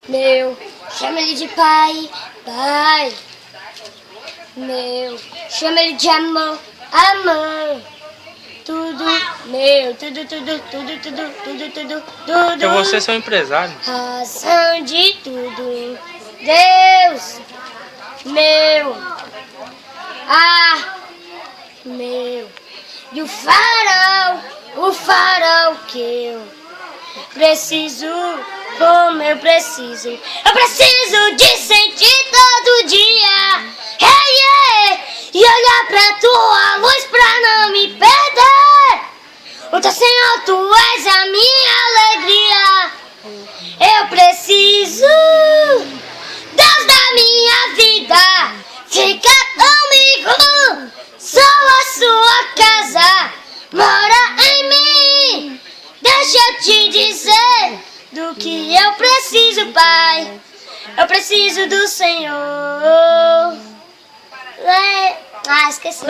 Meu, chama ele de pai, pai. Meu, chama ele de amor, amor. Tudo, meu, tudo. Eu vou ser seu empresário. Razão de tudo. Deus, meu, meu. E o farol que eu preciso, como eu preciso. Eu preciso de sentir todo dia, hey, yeah, e olhar pra tua luz pra não me perder. O teu Senhor, tu és a minha alegria. Eu preciso, Deus da minha vida, fica comigo. Sou a sua casa, mora em mim. Deixa eu te dizer do que eu preciso, Pai. Eu preciso do Senhor. Esqueci.